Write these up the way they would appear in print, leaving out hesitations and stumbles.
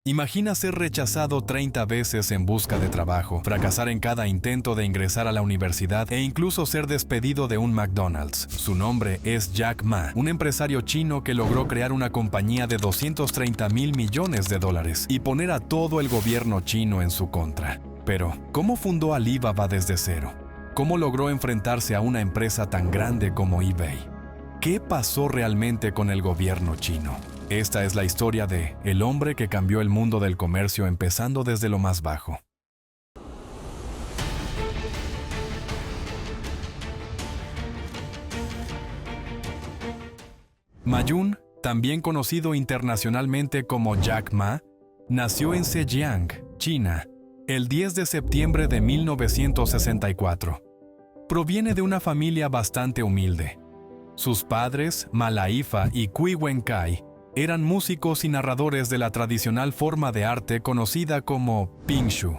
Imagina ser rechazado 30 veces en busca de trabajo, fracasar en cada intento de ingresar a la universidad e incluso ser despedido de un McDonald's. Su nombre es Jack Ma, un empresario chino que logró crear una compañía de 230,000 millones de dólares y poner a todo el gobierno chino en su contra. Pero, ¿cómo fundó Alibaba desde cero? ¿Cómo logró enfrentarse a una empresa tan grande como eBay? ¿Qué pasó realmente con el gobierno chino? Esta es la historia de el hombre que cambió el mundo del comercio empezando desde lo más bajo. Ma Jun, también conocido internacionalmente como Jack Ma, nació en Zhejiang, China, el 10 de septiembre de 1964. Proviene de una familia bastante humilde. Sus padres, Ma Laifa y Cui Wenkai, eran músicos y narradores de la tradicional forma de arte conocida como Pingshu.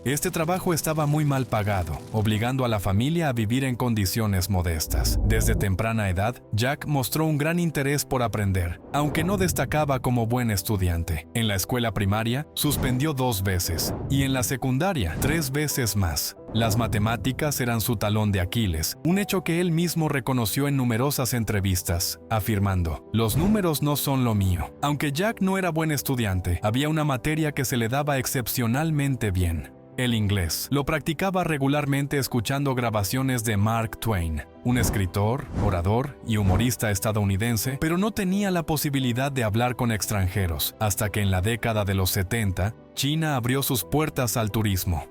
Este trabajo estaba muy mal pagado, obligando a la familia a vivir en condiciones modestas. Desde temprana edad, Jack mostró un gran interés por aprender, aunque no destacaba como buen estudiante. En la escuela primaria, suspendió 2 veces, y en la secundaria, 3 veces más. Las matemáticas eran su talón de Aquiles, un hecho que él mismo reconoció en numerosas entrevistas, afirmando: «Los números no son lo mío». Aunque Jack no era buen estudiante, había una materia que se le daba excepcionalmente bien: el inglés. Lo practicaba regularmente escuchando grabaciones de Mark Twain, un escritor, orador y humorista estadounidense, pero no tenía la posibilidad de hablar con extranjeros, hasta que en la década de los 70, China abrió sus puertas al turismo.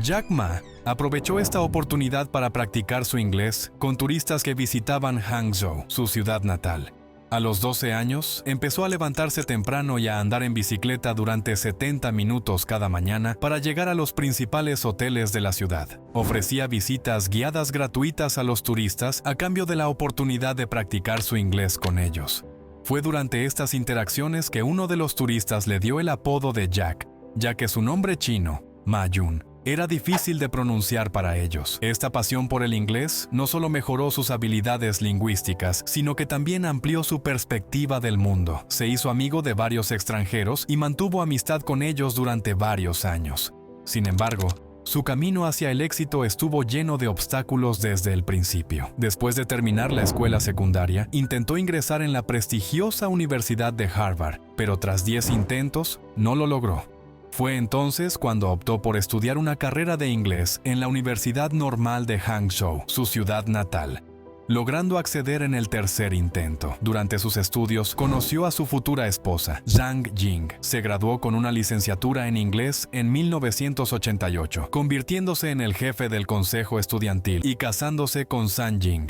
Jack Ma aprovechó esta oportunidad para practicar su inglés con turistas que visitaban Hangzhou, su ciudad natal. A los 12 años, empezó a levantarse temprano y a andar en bicicleta durante 70 minutos cada mañana para llegar a los principales hoteles de la ciudad. Ofrecía visitas guiadas gratuitas a los turistas a cambio de la oportunidad de practicar su inglés con ellos. Fue durante estas interacciones que uno de los turistas le dio el apodo de Jack, ya que su nombre chino, Ma Jun, era difícil de pronunciar para ellos. Esta pasión por el inglés no solo mejoró sus habilidades lingüísticas, sino que también amplió su perspectiva del mundo. Se hizo amigo de varios extranjeros y mantuvo amistad con ellos durante varios años. Sin embargo, su camino hacia el éxito estuvo lleno de obstáculos desde el principio. Después de terminar la escuela secundaria, intentó ingresar en la prestigiosa Universidad de Harvard, pero tras 10 intentos, no lo logró. Fue entonces cuando optó por estudiar una carrera de inglés en la Universidad Normal de Hangzhou, su ciudad natal, logrando acceder en el tercer intento. Durante sus estudios, conoció a su futura esposa, Zhang Jing. Se graduó con una licenciatura en inglés en 1988, convirtiéndose en el jefe del consejo estudiantil y casándose con Zhang Jing.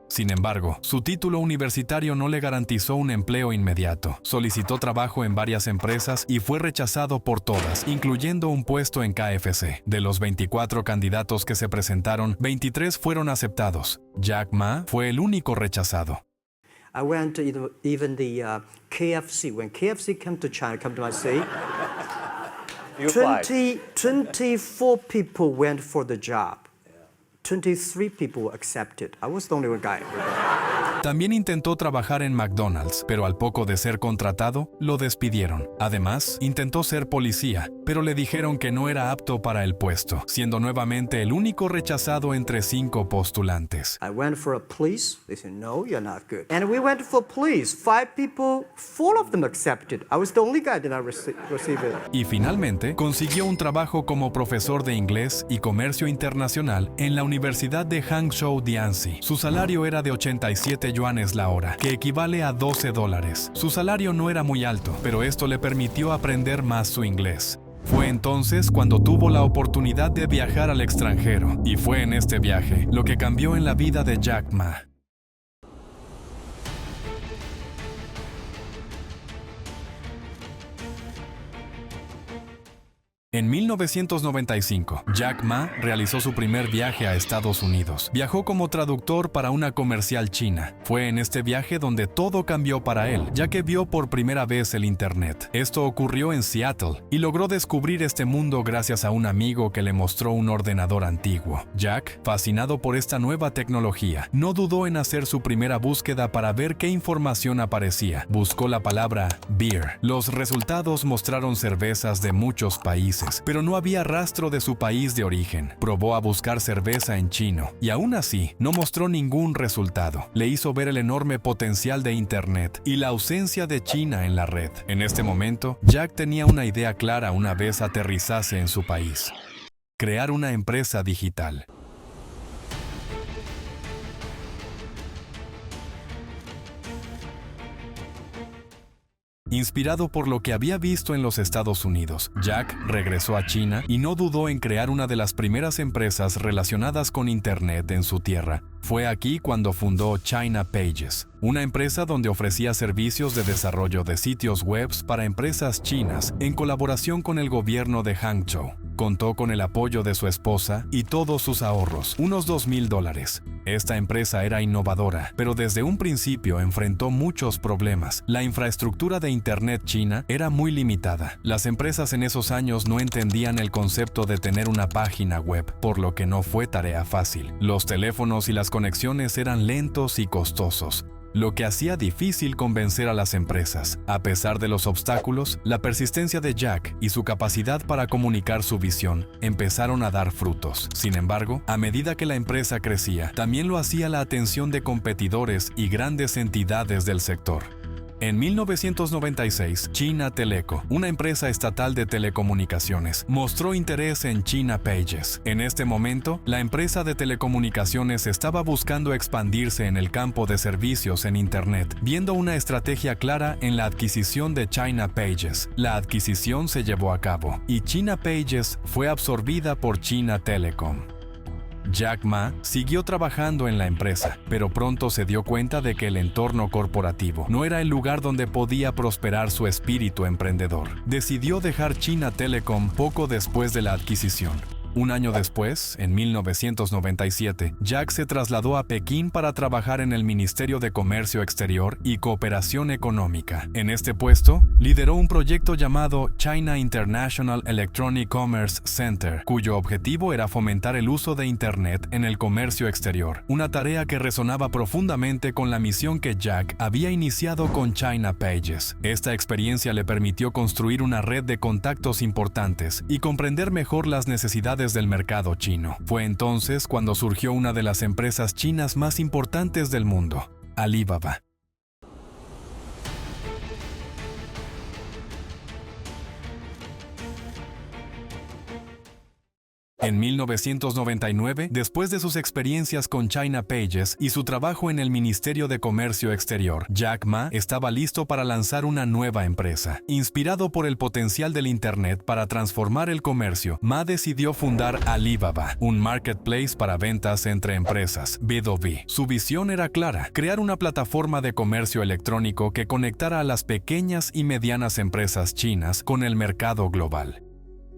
Sin embargo, su título universitario no le garantizó un empleo inmediato. Solicitó trabajo en varias empresas y fue rechazado por todas, incluyendo un puesto en KFC. De los 24 candidatos que se presentaron, 23 fueron aceptados. Jack Ma fue el único rechazado. I went to even the KFC. When KFC came to China, come to my city, 24 people went for the job. 23 people accepted. I was the only one guy. También intentó trabajar en McDonald's, pero al poco de ser contratado, lo despidieron. Además, intentó ser policía, pero le dijeron que no era apto para el puesto, siendo nuevamente el único rechazado entre 5 postulantes. I went for a police. They said, no, you're not good. And we went for police. 5 people, 4 of them accepted. I was the only guy that I received it. Y finalmente, consiguió un trabajo como profesor de inglés y comercio internacional en la Universidad de Hangzhou Dianxi. Su salario era de 87 yuanes la hora, que equivale a $12. Su salario no era muy alto, pero esto le permitió aprender más su inglés. Fue entonces cuando tuvo la oportunidad de viajar al extranjero, y fue en este viaje lo que cambió en la vida de Jack Ma. En 1995, Jack Ma realizó su primer viaje a Estados Unidos. Viajó como traductor para una comercial china. Fue en este viaje donde todo cambió para él, ya que vio por primera vez el Internet. Esto ocurrió en Seattle y logró descubrir este mundo gracias a un amigo que le mostró un ordenador antiguo. Jack, fascinado por esta nueva tecnología, no dudó en hacer su primera búsqueda para ver qué información aparecía. Buscó la palabra beer. Los resultados mostraron cervezas de muchos países, pero no había rastro de su país de origen. Probó a buscar cerveza en chino y aún así no mostró ningún resultado. Le hizo ver el enorme potencial de Internet y la ausencia de China en la red. En este momento, Jack tenía una idea clara una vez aterrizase en su país: crear una empresa digital. Inspirado por lo que había visto en los Estados Unidos, Jack regresó a China y no dudó en crear una de las primeras empresas relacionadas con Internet en su tierra. Fue aquí cuando fundó China Pages, una empresa donde ofrecía servicios de desarrollo de sitios web para empresas chinas en colaboración con el gobierno de Hangzhou. Contó con el apoyo de su esposa y todos sus ahorros, unos $2,000. Esta empresa era innovadora, pero desde un principio enfrentó muchos problemas. La infraestructura de Internet china era muy limitada. Las empresas en esos años no entendían el concepto de tener una página web, por lo que no fue tarea fácil. Los teléfonos y las conexiones eran lentos y costosos, lo que hacía difícil convencer a las empresas. A pesar de los obstáculos, la persistencia de Jack y su capacidad para comunicar su visión empezaron a dar frutos. Sin embargo, a medida que la empresa crecía, también lo hacía la atención de competidores y grandes entidades del sector. En 1996, China Teleco, una empresa estatal de telecomunicaciones, mostró interés en China Pages. En este momento, la empresa de telecomunicaciones estaba buscando expandirse en el campo de servicios en Internet, viendo una estrategia clara en la adquisición de China Pages. La adquisición se llevó a cabo y China Pages fue absorbida por China Telecom. Jack Ma siguió trabajando en la empresa, pero pronto se dio cuenta de que el entorno corporativo no era el lugar donde podía prosperar su espíritu emprendedor. Decidió dejar China Telecom poco después de la adquisición. Un año después, en 1997, Jack se trasladó a Pekín para trabajar en el Ministerio de Comercio Exterior y Cooperación Económica. En este puesto, lideró un proyecto llamado China International Electronic Commerce Center, cuyo objetivo era fomentar el uso de Internet en el comercio exterior, una tarea que resonaba profundamente con la misión que Jack había iniciado con China Pages. Esta experiencia le permitió construir una red de contactos importantes y comprender mejor las necesidades del mercado chino. Fue entonces cuando surgió una de las empresas chinas más importantes del mundo, Alibaba. En 1999, después de sus experiencias con China Pages y su trabajo en el Ministerio de Comercio Exterior, Jack Ma estaba listo para lanzar una nueva empresa. Inspirado por el potencial del Internet para transformar el comercio, Ma decidió fundar Alibaba, un marketplace para ventas entre empresas, B2B. Su visión era clara: crear una plataforma de comercio electrónico que conectara a las pequeñas y medianas empresas chinas con el mercado global.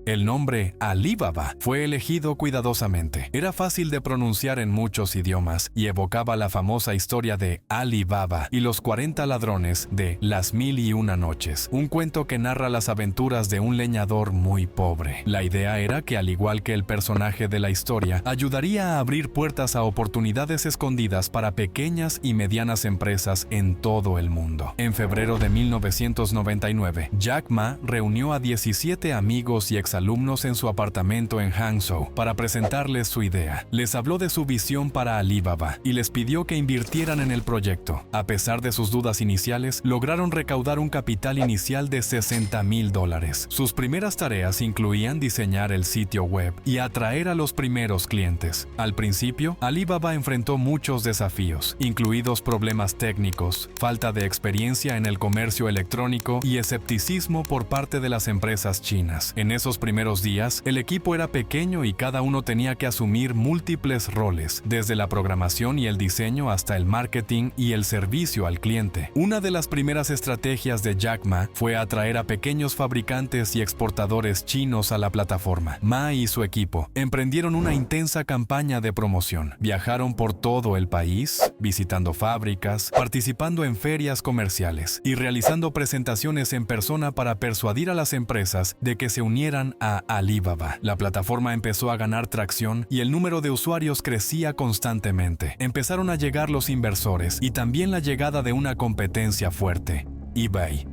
El nombre Alibaba fue elegido cuidadosamente. Era fácil de pronunciar en muchos idiomas y evocaba la famosa historia de Ali Baba y los 40 ladrones de Las 1001 noches, un cuento que narra las aventuras de un leñador muy pobre. La idea era que, al igual que el personaje de la historia, ayudaría a abrir puertas a oportunidades escondidas para pequeñas y medianas empresas en todo el mundo. En febrero de 1999, Jack Ma reunió a 17 amigos y exalumnos en su apartamento en Hangzhou para presentarles su idea. Les habló de su visión para Alibaba y les pidió que invirtieran en el proyecto. A pesar de sus dudas iniciales, lograron recaudar un capital inicial de $60,000. Sus primeras tareas incluían diseñar el sitio web y atraer a los primeros clientes. Al principio, Alibaba enfrentó muchos desafíos, incluidos problemas técnicos, falta de experiencia en el comercio electrónico y escepticismo por parte de las empresas chinas. En esos primeros días, el equipo era pequeño y cada uno tenía que asumir múltiples roles, desde la programación y el diseño hasta el marketing y el servicio al cliente. Una de las primeras estrategias de Jack Ma fue atraer a pequeños fabricantes y exportadores chinos a la plataforma. Ma y su equipo emprendieron una intensa campaña de promoción. Viajaron por todo el país, visitando fábricas, participando en ferias comerciales y realizando presentaciones en persona para persuadir a las empresas de que se unieran a Alibaba. La plataforma empezó a ganar tracción y el número de usuarios crecía constantemente. Empezaron a llegar los inversores y también la llegada de una competencia fuerte, eBay.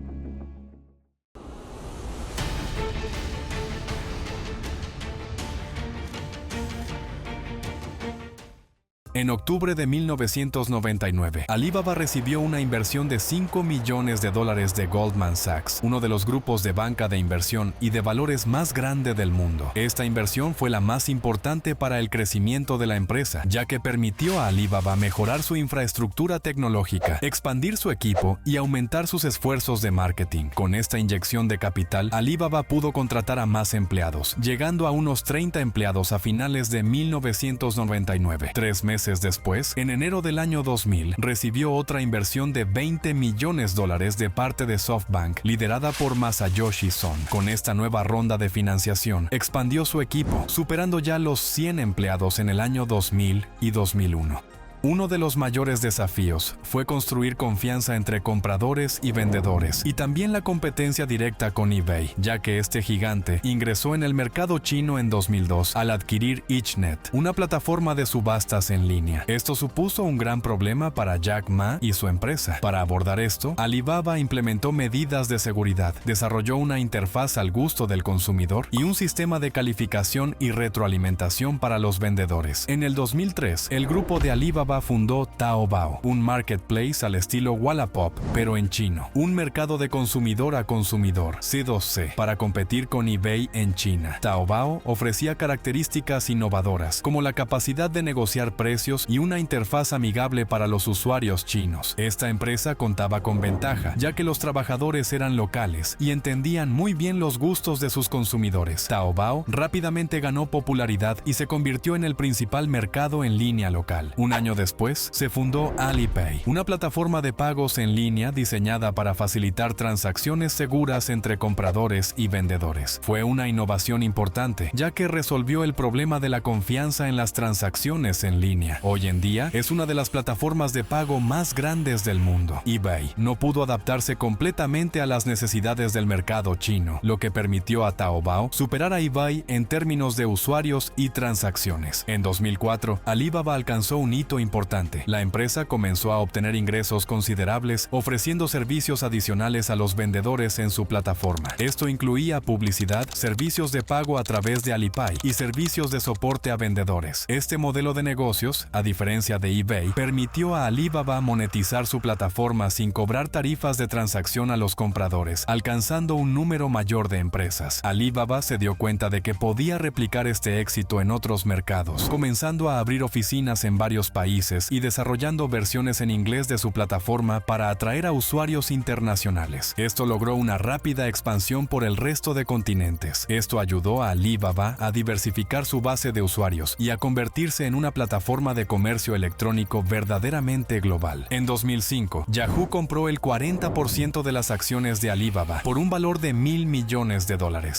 En octubre de 1999, Alibaba recibió una inversión de $5 millones de Goldman Sachs, uno de los grupos de banca de inversión y de valores más grande del mundo. Esta inversión fue la más importante para el crecimiento de la empresa, ya que permitió a Alibaba mejorar su infraestructura tecnológica, expandir su equipo y aumentar sus esfuerzos de marketing. Con esta inyección de capital, Alibaba pudo contratar a más empleados, llegando a unos 30 empleados a finales de 1999. 3 meses después, en enero del año 2000, recibió otra inversión de $20 millones de parte de SoftBank, liderada por Masayoshi Son. Con esta nueva ronda de financiación, expandió su equipo, superando ya los 100 empleados en el año 2000 y 2001. Uno de los mayores desafíos fue construir confianza entre compradores y vendedores, y también la competencia directa con eBay, ya que este gigante ingresó en el mercado chino en 2002 al adquirir EachNet, una plataforma de subastas en línea. Esto supuso un gran problema para Jack Ma y su empresa. Para abordar esto, Alibaba implementó medidas de seguridad, desarrolló una interfaz al gusto del consumidor y un sistema de calificación y retroalimentación para los vendedores. En el 2003, el grupo de Alibaba fundó Taobao, un marketplace al estilo Wallapop, pero en chino, un mercado de consumidor a consumidor, C2C, para competir con eBay en China. Taobao ofrecía características innovadoras, como la capacidad de negociar precios y una interfaz amigable para los usuarios chinos. Esta empresa contaba con ventaja, ya que los trabajadores eran locales y entendían muy bien los gustos de sus consumidores. Taobao rápidamente ganó popularidad y se convirtió en el principal mercado en línea local. Un año después, se fundó Alipay, una plataforma de pagos en línea diseñada para facilitar transacciones seguras entre compradores y vendedores. Fue una innovación importante, ya que resolvió el problema de la confianza en las transacciones en línea. Hoy en día, es una de las plataformas de pago más grandes del mundo. eBay no pudo adaptarse completamente a las necesidades del mercado chino, lo que permitió a Taobao superar a eBay en términos de usuarios y transacciones. En 2004, Alibaba alcanzó un hito importante. La empresa comenzó a obtener ingresos considerables ofreciendo servicios adicionales a los vendedores en su plataforma. Esto incluía publicidad, servicios de pago a través de Alipay y servicios de soporte a vendedores. Este modelo de negocios, a diferencia de eBay, permitió a Alibaba monetizar su plataforma sin cobrar tarifas de transacción a los compradores, alcanzando un número mayor de empresas. Alibaba se dio cuenta de que podía replicar este éxito en otros mercados, comenzando a abrir oficinas en varios países y desarrollando versiones en inglés de su plataforma para atraer a usuarios internacionales. Esto logró una rápida expansión por el resto de continentes. Esto ayudó a Alibaba a diversificar su base de usuarios y a convertirse en una plataforma de comercio electrónico verdaderamente global. En 2005, Yahoo compró el 40% de las acciones de Alibaba por un valor de $1.000 millones.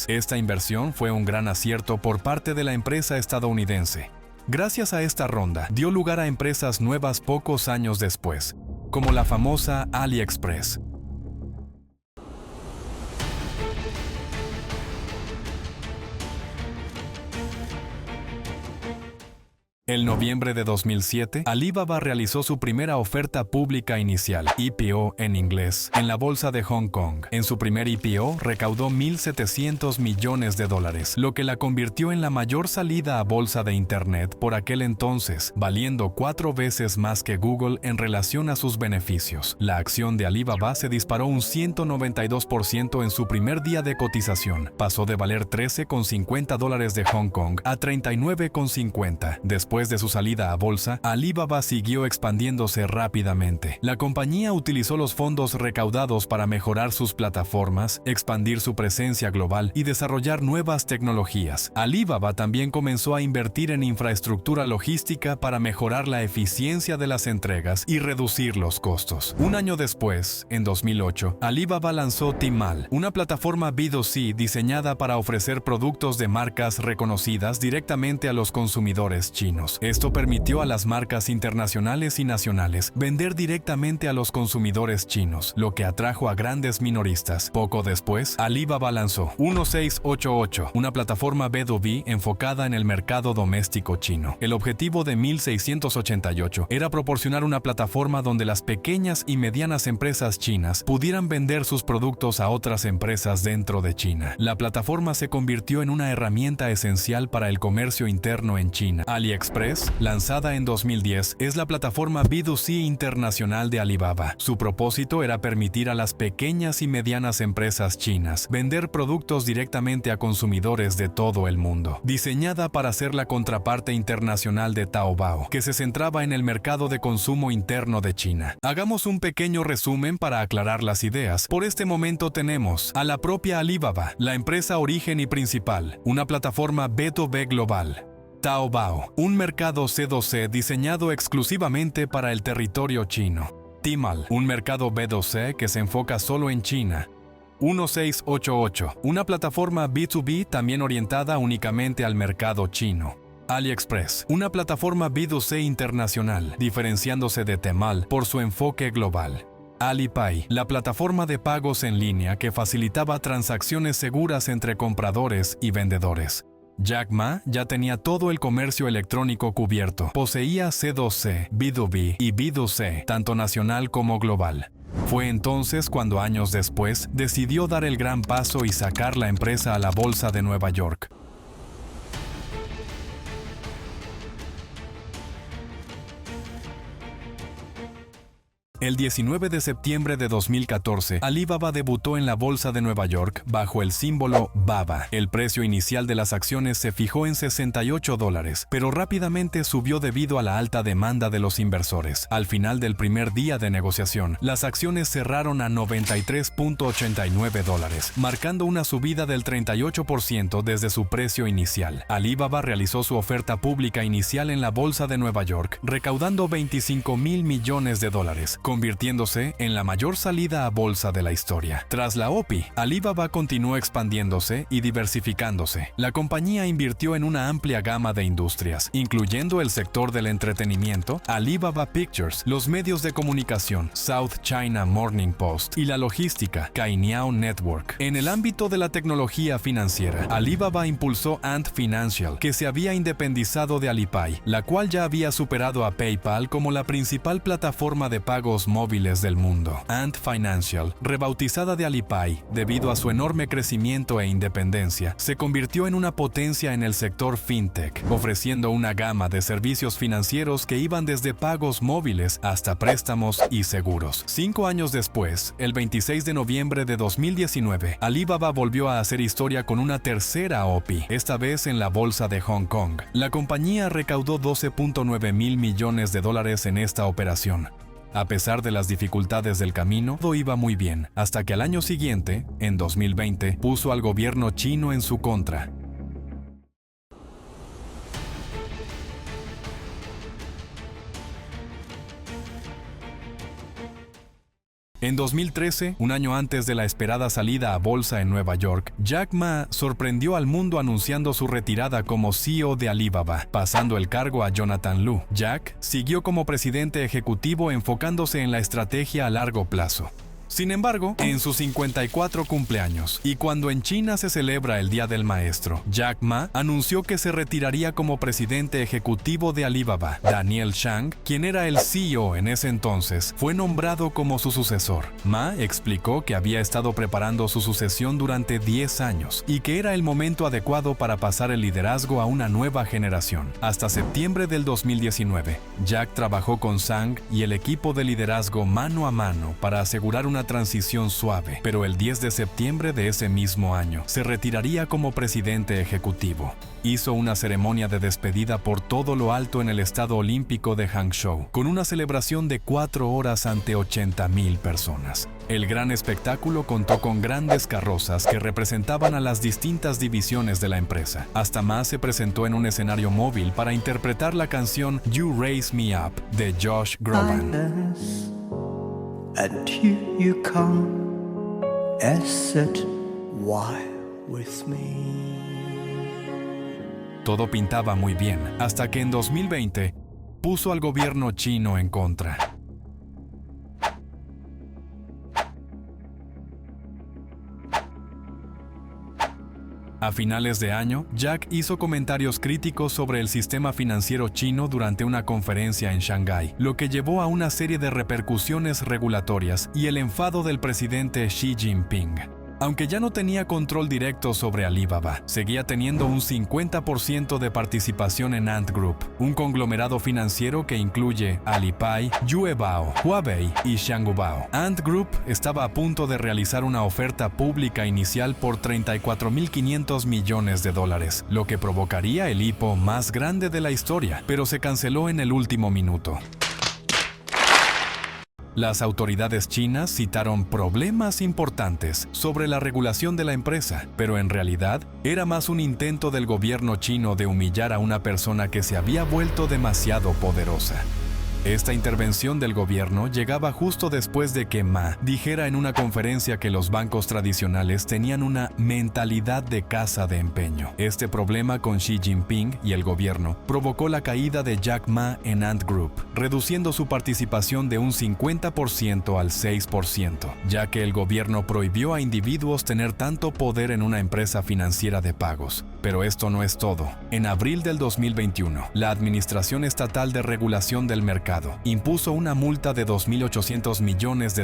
Esta inversión fue un gran acierto por parte de la empresa estadounidense. Gracias a esta ronda, dio lugar a empresas nuevas pocos años después, como la famosa AliExpress. En noviembre de 2007, Alibaba realizó su primera oferta pública inicial, IPO en inglés, en la bolsa de Hong Kong. En su primer IPO recaudó $1.700 millones, lo que la convirtió en la mayor salida a bolsa de Internet por aquel entonces, valiendo 4 veces más que Google en relación a sus beneficios. La acción de Alibaba se disparó un 192% en su primer día de cotización. Pasó de valer $13,50 de Hong Kong a $39,50. Después después de su salida a bolsa, Alibaba siguió expandiéndose rápidamente. La compañía utilizó los fondos recaudados para mejorar sus plataformas, expandir su presencia global y desarrollar nuevas tecnologías. Alibaba también comenzó a invertir en infraestructura logística para mejorar la eficiencia de las entregas y reducir los costos. Un año después, en 2008, Alibaba lanzó Tmall, una plataforma B2C diseñada para ofrecer productos de marcas reconocidas directamente a los consumidores chinos. Esto permitió a las marcas internacionales y nacionales vender directamente a los consumidores chinos, lo que atrajo a grandes minoristas. Poco después, Alibaba lanzó 1688, una plataforma B2B enfocada en el mercado doméstico chino. El objetivo de 1688 era proporcionar una plataforma donde las pequeñas y medianas empresas chinas pudieran vender sus productos a otras empresas dentro de China. La plataforma se convirtió en una herramienta esencial para el comercio interno en China. AliExpress, lanzada en 2010, es la plataforma B2C internacional de Alibaba. Su propósito era permitir a las pequeñas y medianas empresas chinas vender productos directamente a consumidores de todo el mundo. Diseñada para ser la contraparte internacional de Taobao, que se centraba en el mercado de consumo interno de China. Hagamos un pequeño resumen para aclarar las ideas. Por este momento tenemos a la propia Alibaba, la empresa origen y principal, una plataforma B2B global. Taobao, un mercado C2C diseñado exclusivamente para el territorio chino. Tmall, un mercado B2C que se enfoca solo en China. 1688, una plataforma B2B también orientada únicamente al mercado chino. AliExpress, una plataforma B2C internacional, diferenciándose de Tmall por su enfoque global. Alipay, la plataforma de pagos en línea que facilitaba transacciones seguras entre compradores y vendedores. Jack Ma ya tenía todo el comercio electrónico cubierto. Poseía C2C, B2B y B2C, tanto nacional como global. Fue entonces cuando años después decidió dar el gran paso y sacar la empresa a la bolsa de Nueva York. El 19 de septiembre de 2014, Alibaba debutó en la bolsa de Nueva York bajo el símbolo BABA. El precio inicial de las acciones se fijó en $68, pero rápidamente subió debido a la alta demanda de los inversores. Al final del primer día de negociación, las acciones cerraron a $93.89, marcando una subida del 38% desde su precio inicial. Alibaba realizó su oferta pública inicial en la bolsa de Nueva York, recaudando $25.000 millones, convirtiéndose en la mayor salida a bolsa de la historia. Tras la OPI, Alibaba continuó expandiéndose y diversificándose. La compañía invirtió en una amplia gama de industrias, incluyendo el sector del entretenimiento, Alibaba Pictures, los medios de comunicación, South China Morning Post, y la logística, Cainiao Network. En el ámbito de la tecnología financiera, Alibaba impulsó Ant Financial, que se había independizado de Alipay, la cual ya había superado a PayPal como la principal plataforma de pagos móviles del mundo. Ant Financial, rebautizada de Alipay debido a su enorme crecimiento e independencia, se convirtió en una potencia en el sector fintech, ofreciendo una gama de servicios financieros que iban desde pagos móviles hasta préstamos y seguros. 5 años después, el 26 de noviembre de 2019, Alibaba volvió a hacer historia con una tercera OPI, esta vez en la bolsa de Hong Kong. La compañía recaudó $12.9 mil millones en esta operación. A pesar de las dificultades del camino, todo iba muy bien, hasta que al año siguiente, en 2020, puso al gobierno chino en su contra. En 2013, un año antes de la esperada salida a bolsa en Nueva York, Jack Ma sorprendió al mundo anunciando su retirada como CEO de Alibaba, pasando el cargo a Jonathan Lu. Jack siguió como presidente ejecutivo enfocándose en la estrategia a largo plazo. Sin embargo, en sus 54 cumpleaños, y cuando en China se celebra el Día del Maestro, Jack Ma anunció que se retiraría como presidente ejecutivo de Alibaba. Daniel Zhang, quien era el CEO en ese entonces, fue nombrado como su sucesor. Ma explicó que había estado preparando su sucesión durante 10 años y que era el momento adecuado para pasar el liderazgo a una nueva generación. Hasta septiembre del 2019, Jack trabajó con Zhang y el equipo de liderazgo mano a mano para asegurar una una transición suave, pero el 10 de septiembre de ese mismo año se retiraría como presidente ejecutivo. Hizo una ceremonia de despedida por todo lo alto en el Estadio Olímpico de Hangzhou, con una celebración de 4 horas ante 80,000 personas. El gran espectáculo contó con grandes carrozas que representaban a las distintas divisiones de la empresa. Hasta Ma se presentó en un escenario móvil para interpretar la canción You Raise Me Up de Josh Groban. And here you come and sit while with me. Todo pintaba muy bien, hasta que en 2020 puso al gobierno chino en contra. A finales de año, Jack hizo comentarios críticos sobre el sistema financiero chino durante una conferencia en Shanghái, lo que llevó a una serie de repercusiones regulatorias y el enfado del presidente Xi Jinping. Aunque ya no tenía control directo sobre Alibaba, seguía teniendo un 50% de participación en Ant Group, un conglomerado financiero que incluye Alipay, Yuebao, Huawei y Shangubao. Ant Group estaba a punto de realizar una oferta pública inicial por $34.500 millones, lo que provocaría el IPO más grande de la historia, pero se canceló en el último minuto. Las autoridades chinas citaron problemas importantes sobre la regulación de la empresa, pero en realidad era más un intento del gobierno chino de humillar a una persona que se había vuelto demasiado poderosa. Esta intervención del gobierno llegaba justo después de que Ma dijera en una conferencia que los bancos tradicionales tenían una mentalidad de casa de empeño. Este problema con Xi Jinping y el gobierno provocó la caída de Jack Ma en Ant Group, reduciendo su participación de un 50% al 6%, ya que el gobierno prohibió a individuos tener tanto poder en una empresa financiera de pagos. Pero esto no es todo. En abril del 2021, la Administración Estatal de Regulación del Mercado impuso una multa de $2.800 millones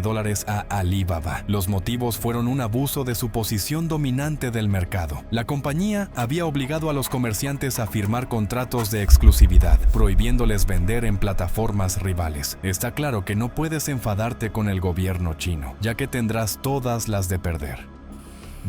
a Alibaba. Los motivos fueron un abuso de su posición dominante del mercado. La compañía había obligado a los comerciantes a firmar contratos de exclusividad, prohibiéndoles vender en plataformas rivales. Está claro que no puedes enfadarte con el gobierno chino, ya que tendrás todas las de perder.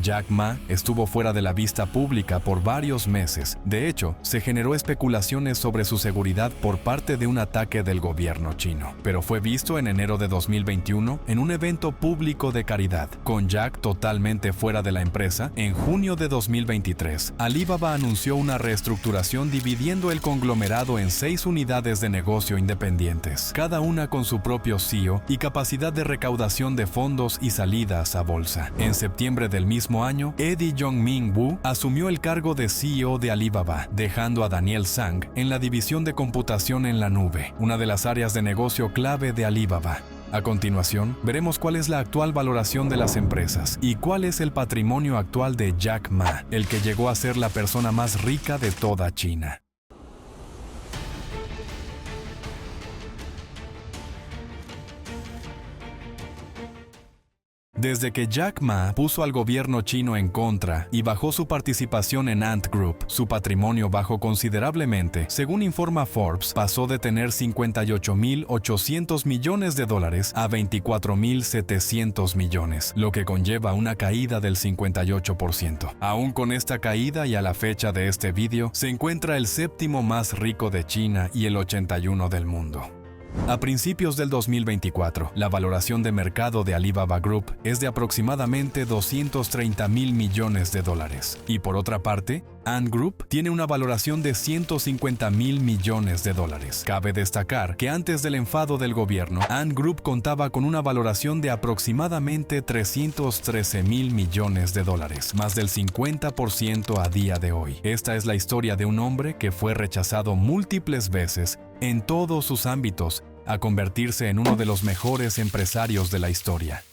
Jack Ma estuvo fuera de la vista pública por varios meses. De hecho, se generó especulaciones sobre su seguridad por parte de un ataque del gobierno chino. Pero fue visto en enero de 2021 en un evento público de caridad. Con Jack totalmente fuera de la empresa, en junio de 2023, Alibaba anunció una reestructuración dividiendo el conglomerado en 6 unidades de negocio independientes, cada una con su propio CEO y capacidad de recaudación de fondos y salidas a bolsa. En septiembre del mismo año, Eddie Jong-min Wu asumió el cargo de CEO de Alibaba, dejando a Daniel Zhang en la división de computación en la nube, una de las áreas de negocio clave de Alibaba. A continuación, veremos cuál es la actual valoración de las empresas y cuál es el patrimonio actual de Jack Ma, el que llegó a ser la persona más rica de toda China. Desde que Jack Ma puso al gobierno chino en contra y bajó su participación en Ant Group, su patrimonio bajó considerablemente. Según informa Forbes, pasó de tener $58.800 millones a $24.700 millones, lo que conlleva una caída del 58%. Aún con esta caída y a la fecha de este vídeo, se encuentra el séptimo más rico de China y el 81 del mundo. A principios del 2024, la valoración de mercado de Alibaba Group es de aproximadamente $230.000 millones. Y por otra parte, Ant Group tiene una valoración de $150.000 millones. Cabe destacar que antes del enfado del gobierno, Ant Group contaba con una valoración de aproximadamente $313.000 millones, más del 50% a día de hoy. Esta es la historia de un hombre que fue rechazado múltiples veces en todos sus ámbitos a convertirse en uno de los mejores empresarios de la historia.